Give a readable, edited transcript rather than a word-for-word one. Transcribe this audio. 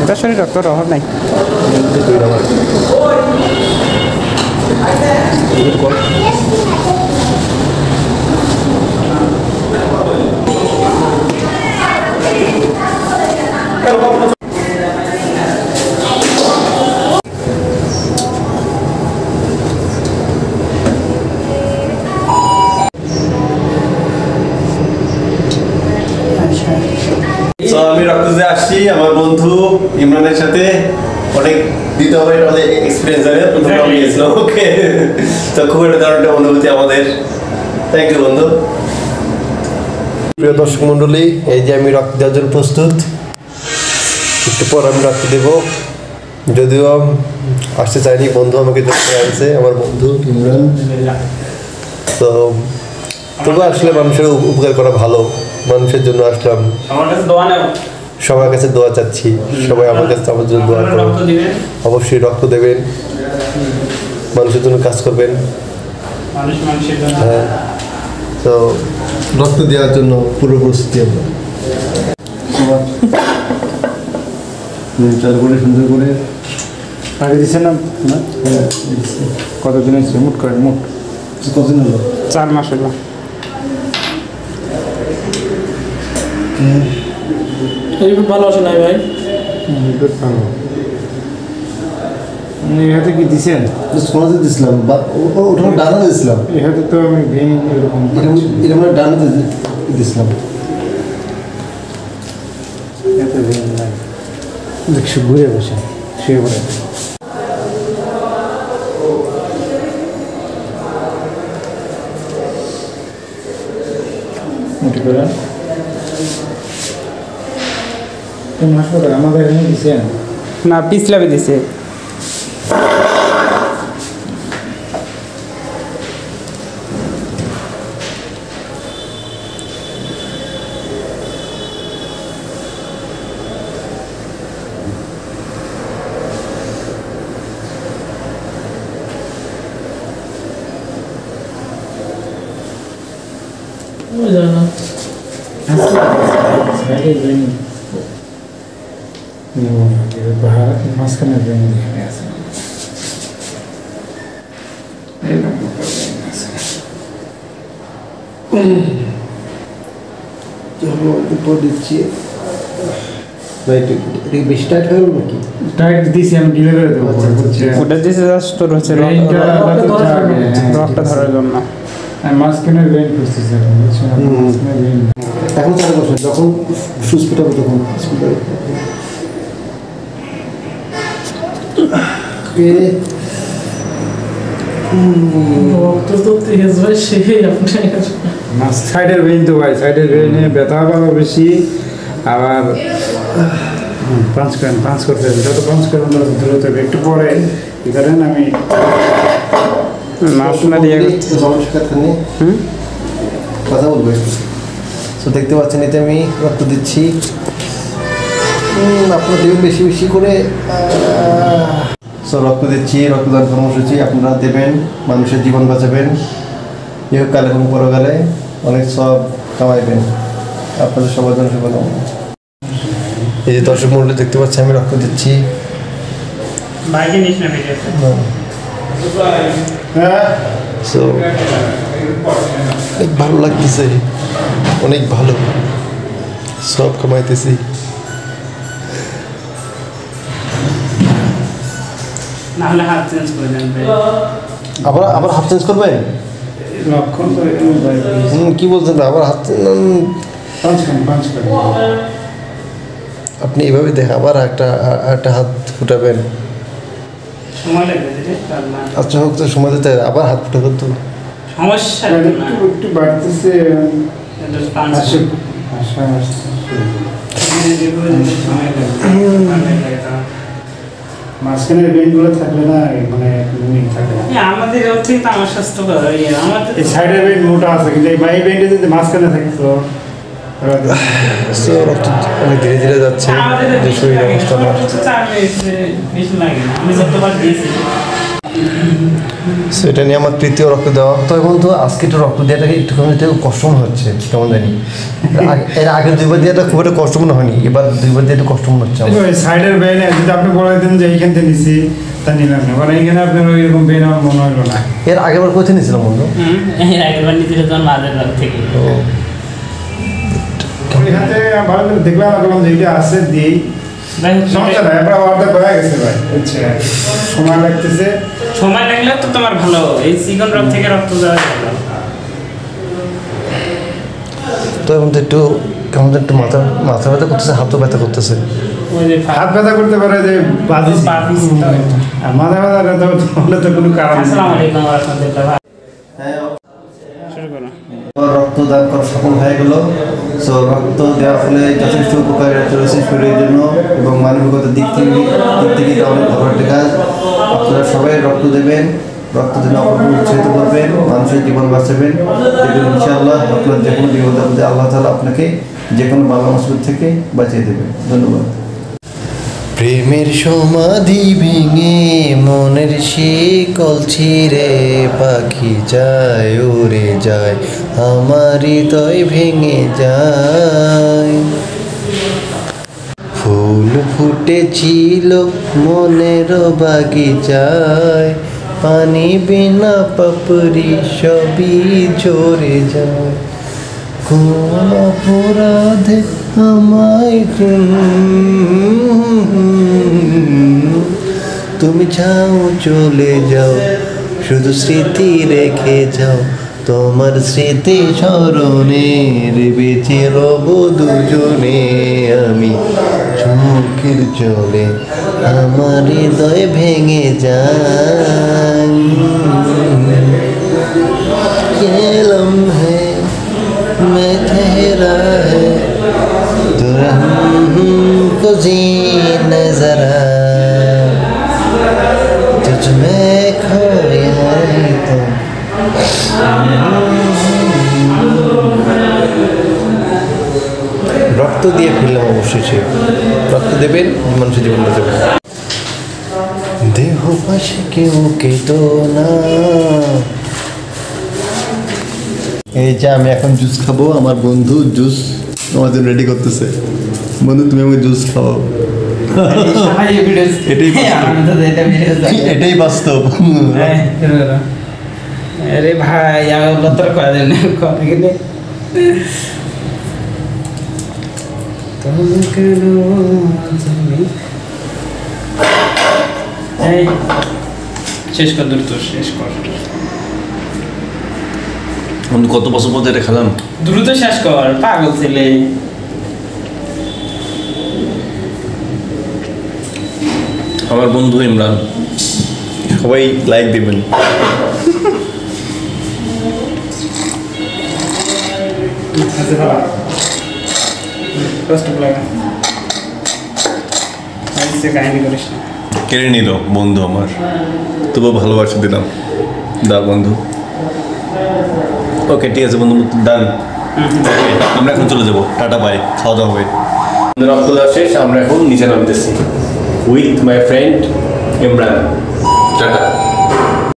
এটা শরীর রক্তর অভাব নাই। আমি রক্ত দিয়ে আসছি আমার বন্ধু ইমরানের সাথে, অনেক দিতে হবে, অনেক এক্সপিরিয়েন্স আছে, প্রথমে আমি গেছিলাম ওকে, তো খুব একটা দারুণ একটা অনুভূতি আমাদের। থ্যাংক ইউ বন্ধু। প্রিয় দর্শক মন্ডলী, এই যে আমি রক্ত দেওয়ার জন্য প্রস্তুত, একটু পর আমি রক্ত দেবো। যদিও আসতে চাইনি, বন্ধু আমাকে দেখতে আনছে, আমার বন্ধু ইমরান। তো তবু আসলে মানুষের উপকার করা ভালো, মানুষের জন্য আসলাম। সবার কাছে দোয়া চাচ্ছি, সবাই আমার কাছে আমার জন্য দোয়া করুন, অবশ্যই রক্ত দেবেন, মানুষের জন্য কাজ করবেন। হ্যাঁ, তো রক্ত দেওয়ার জন্য পুরো প্রস্তুতি আমরা চালু করে সুন্দর করে আগে দিচ্ছে না? কতদিন হয়েছে? মুট করেন, মুট কতদিন হলো? 4 মাস হলো। ভালো আসে নাই ভাই, ভালো। এহাতে কি দিছেন? সোনাতে দিছিলাম, ওটা ডানা দিছিলাম। এহাতে তো আমি ভেঙে এরকম এটা মানে ডানাতে দিছিলাম। এতে ভেঙে নাই, দেখছি ঘুরে বসে শুয়ে পড়ে। আমাদের এখানে দিছেন না? পিছলাবে দিছে। মাঝখানে দিচ্ছি বেশি টাইট হয়ে গেল নাকি? টাইট দিছি আমি, ঢিলে করে দেবো। ওটা দিছে জাস্ট তোর হচ্ছে রক্তটা ধরার জন্য। মাঝখানে ভেইন খুঁজতেছি এখন চালু করছেন, যখন সুচ পেটাবো তখন সাইডের ভেইন তো ভাই, সাইডের ভেইনে ব্যথা পাবো বেশি। আবার পাঁচ করেন, পাঁচ করতে হবে, যত পাঁচ করেন তত দ্রুত হবে। একটু পরে কি করেন, আমি মাসনা দিয়ে কথা বলবো। তো দেখতে পাচ্ছেন এতে আমি রক্ত দিচ্ছি, আপনারা দেবেন বেশি বেশি করে। রক্ত দিচ্ছি, রক্তদান কর্মসূচি আপনারা দেবেন, মানুষের জীবন বাঁচাবেন, ইহকালে এবং পরকালে অনেক সব কামাইবেন। আপনাদের সবার জন্য শুভকামনা। এই যে দর্শক মন্ডলী দেখতে পাচ্ছি আমি রক্ত দিচ্ছি। অনেক ভালো লাগতেছে, অনেক ভালো, সব কামাইতেছি। আবার হাত চেঞ্জ করবেন? কি বলছেন? আবার হাত আপনি এইভাবে দেখে আবার একটা হাত ফুটাবেন? আচ্ছা হোক, তো সময় দিতে আবার হাত ফুটাবেন তো সমস্যা একটু বাড়তেছে। মাঝখানের বেইনগুলো থাকলে না, মানে আমাদের আমার স্বাস্থ্য আমাদের সাইডের বেইন মোটা আছে, কিন্তু এই বেইনটা যদি মাঝখানে থাকে তো রক্ত অনেক ধীরে ধীরে যাচ্ছে। শরীর অবস্থা সো এটা নিয়ে আমার তৃতীয় রক্ত দেওয়া। তবে বন্ধু আজকে একটু রক্ত দেওয়াটাকে একটুখানি কষ্ট মনে হচ্ছে, কেমন জানি। এর আগের 2 বার দেওয়াটা খুব একটা কষ্ট মনে হয়নি, এবার 2 বার দিয়ে একটু কষ্ট মনে হচ্ছে। সাইডের বেইনে যদি আপনি বলে দেন যে এইখান থেকে নিছি, তা নিলাম না, মানে এইখানে আপনার ওইরকম বেইন আমার মনে হলো না। এর আগের বার কোথায় নিয়েছিলাম বন্ধু? এর আগের বার নিয়েছিল যখন মাঝের রাত থেকে। এখান থেকে ভালো করে দেখলাম, বললাম যে এইটা আছে দিই, সমস্যা নাই, আমরা অর্ডার করা গেছে ভাই। আচ্ছা, সময় লাগতেছে, সময় লাগলে তো তোমার ভালো, এই চিকন রক্ত থেকে রক্ত দেওয়া ভালো। তো এখন তো একটু কেমন একটু মাথা ব্যথা করতেছে, হাতও ব্যথা করতেছে। ওই যে হাত ব্যথা করতে পারে যে বাজিছি, আর মাথা ব্যথা হলে তো কোনো কারণ নেই। আসসালামু আলাইকুম ওয়া রাহমাতুল্লাহ। হ্যাঁ, শুরু করো। রক্তদান করা সফল হয়ে গেল। সো রক্ত দেওয়ার ফলে যথেষ্ট উপকারিতা রয়েছে শরীরের জন্য এবং মানবিকতার দিক থেকে এটা অনেক ভালো একটা কাজ। আপনারা সবাই রক্ত দেবেন, রক্ত দিলে অপরকে উৎসাহিত করবেন, মানুষের জীবন বাঁচাবেন। দেখবেন ইনশাআল্লাহ আপনার যে কোনো বিপদ আপদে আল্লাহ তাআলা আপনাকে যে কোনো বালা মুসিবত থেকে বাঁচিয়ে দেবেন। ধন্যবাদ। প্রেমের সমাধি ভেঙে মনের শিকল ছিঁড়ে পাখি যায় উড়ে যায়, আমার হৃদয় ভেঙে যায়। ফুল ফুটেছিল মনের বাগিচায়, পানি বিনা পাপড়ি সবই ঝরে যায়। কোন অপরাধে আমায় তুমি যাও চলে যাও, শুধু স্মৃতি রেখে যাও, তোমার স্মৃতি স্মরণে বেঁচে রব দুজনে আমি। চোখের জলে আমার হৃদয় ভেঙে যায়। ये लम्हे में ठहरा है तो हमको जीने जरा, तुझ में खोया है तो। রক্ত দিয়ে ফেললাম অবশ্যই, সে রক্ত দেবেন, মানুষের জীবন বাঁচাবেন। দেহ পাশে কেউ কেতো না। এই যে আমি এখন জুস খাবো, আমার বন্ধু জুস আমার জন্য রেডি করতেছে। বন্ধু তুমি আমাকে জুস খাওয়াও। এটাই বাস্তব। আরে ভাই আল্লাহ তোর কয় দেন কথা গেলে শেষ কর, দ্রুত শেষ কর। কত বছর পর এটা খেলাম, দ্রুত শেষ কর, পাগল ছেলে। আমার বন্ধু ইমরান, সবাই লাইক দিবেন। কেড়ে নিল বন্ধু আমার, তবুও ভালোবাসা দিলাম। দা বন্ধু। ওকে ঠিক আছে বন্ধু, ডান। আমরা এখন চলে যাবো, টাটা বাই, খাওয়া দাওয়া হবে। রক্ত দেওয়া শেষ, আমরা এখন নিচে নামতেছি with my friend Imran. Tata.